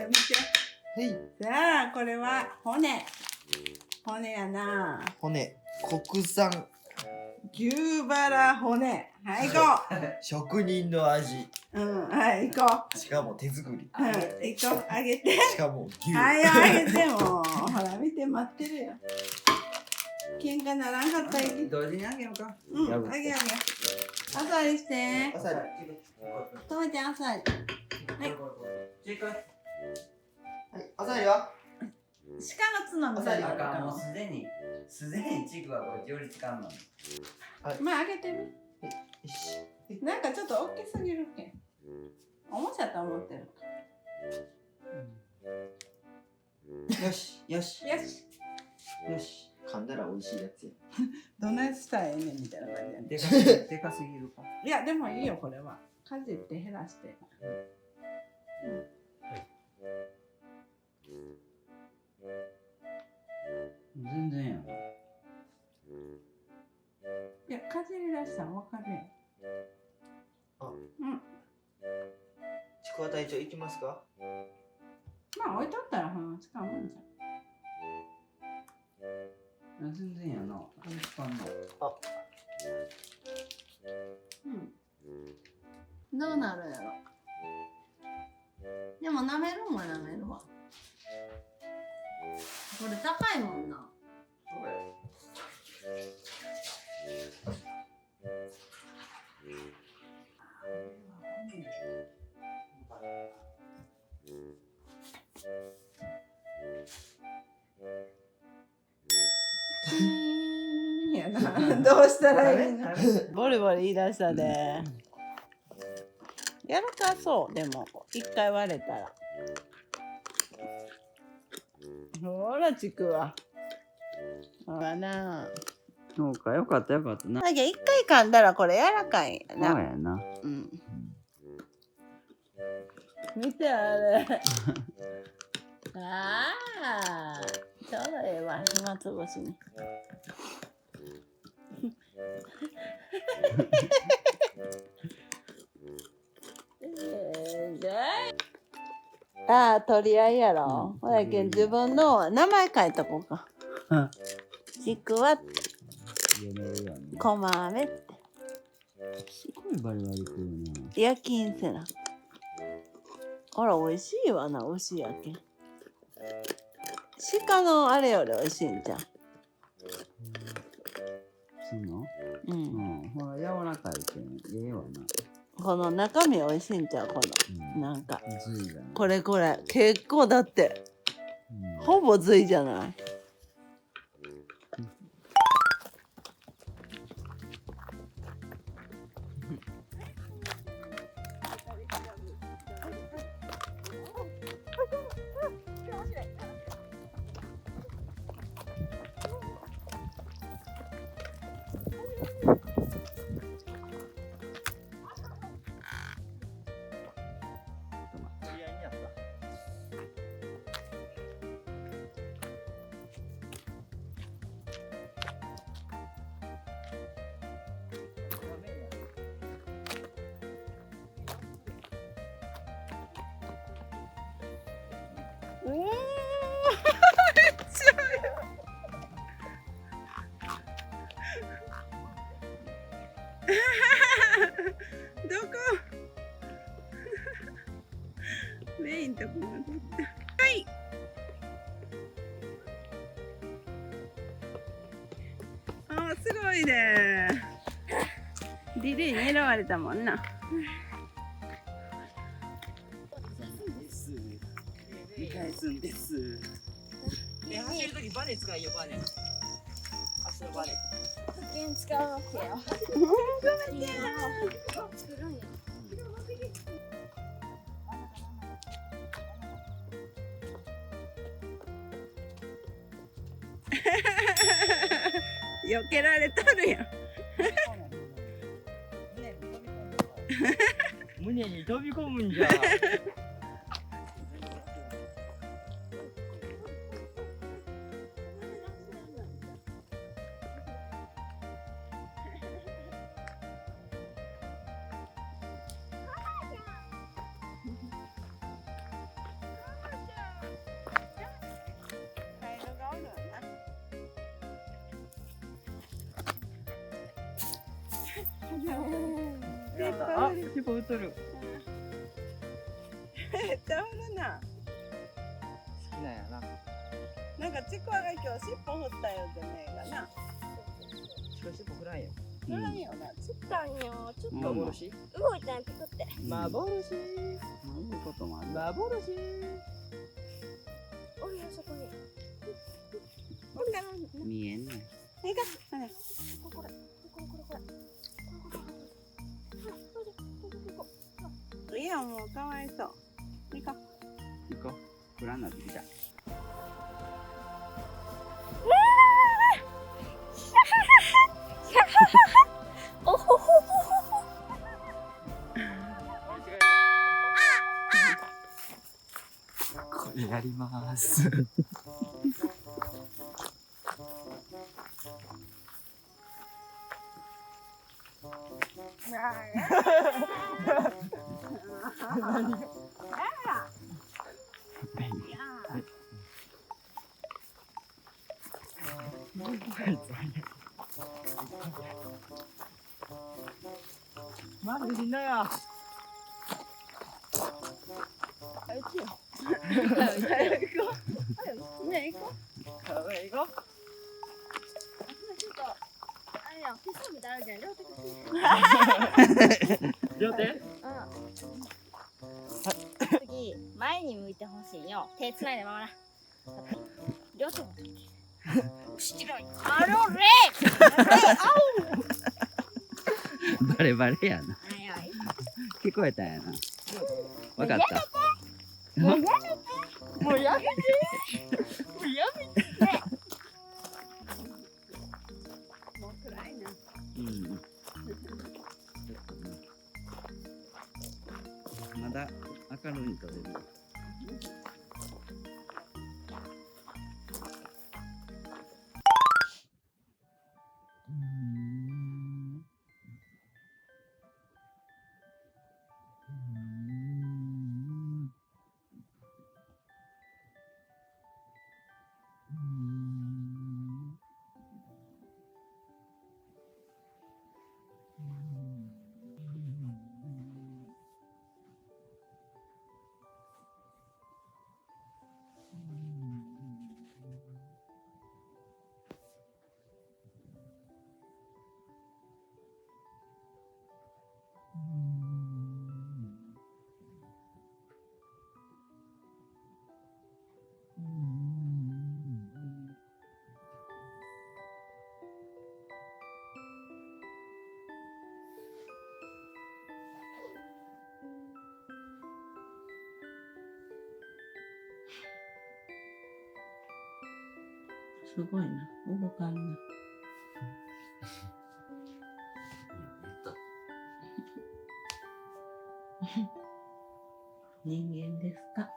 見て。はい。さあ、これは骨。骨やな。骨。国産。牛バラ骨。はい、行こ職人の味。う。うん、はい、行こしかも手作り。う。うん、行こう。あげて。しかも牛。はい、あげてもう。ほら、見て、待ってるよ。喧嘩ならんかったらいい。同時にあげようか。うん、あげあげ。あさりして。あさり。父ちゃんあさり。はい。はい。あさりは鹿の角みたいなあかん、のもうすでにチクはこっちよりつかんの。まあ、あげてみ。よし。なんかちょっと大きすぎるけん。おもちゃと思ってる。よし、よし、よし。よし。噛んだら美味しいやつや。どんなやつしたらええねんみたいな感じやね。でかすぎるか。いや、でもいいよ、これは。かじって減らして。全然やな。いや、かじり出したらわかるよ。あ、うん。ちくわ隊長行きますか？まあ、置いとったらほんま使うもんじ全然やな。これつかんの。ゃん。うん。どうなるやろ。でも舐めるもん舐めるわ。これ高いもんな。そうや。いやな、どうしたらいいの。ボリボリ言い出したで。やらかそう、でも、一回割れたら。ほら、ちくわ。ほらな。そうか、よかったよかったな。だけど一回噛んだらこれ柔らかいんやな。そうやな。うん。見てあれ。ああ、ちょうどええわ、暇つぶしに。ああ、取り合いやろ。ほやけん自分の名前書いとこうか。ちくわって、言えるよね。こまめって。すごいバリバリ食うな。夜勤せな。あら、美味しいわな、牛やけん。鹿のあれより美味しいんじゃん。そうなの？う。うんん。ほら、柔らかいけん、ええわな。この中身美味しいんちゃうこうん。の。なんか。ずいだな。これこれ。結構だって、うん。ほぼ髄じゃない。うーん。どこメインとこが取ってはい。あ、すごいね。リリーに狙われたもんな。見返すんです。ね、走るときバネ使いよ、バネ。足のバネ。保険使うわけよ。ごめんね。作るんや。避けられとるやん。胸に飛び込むんじゃ。やったあ、尻尾映る。めっちゃ振るな。好きなんやな。なんかちくわが今日尻尾振ったよってねがな。しかし尻尾振らんよ。振らんよな。ちょっとあんよ。ちょっと幻？動いたんピクって。幻？そういうこともある。幻？おるよそこに。見えない。いいか。ほらこれ。いやもうかわいそう。いいか。行こう。暗になってきた。おほほほほ。これやります。マジみんなや。ね行こかわいい行こちょっとあれやん、手相みたいなのあるじゃん。両手こっち。う。両手？次前に向いてほしいよ。手つないでままな。両手持ってきて。後ろに。あろれ。バレバレやな。はいはい。聞こえたんやな。わかった。もうやめて。もうやめて。う。もう暗いな。うん。まだ明るいに撮れる。すごいな。動かんな。人間ですか？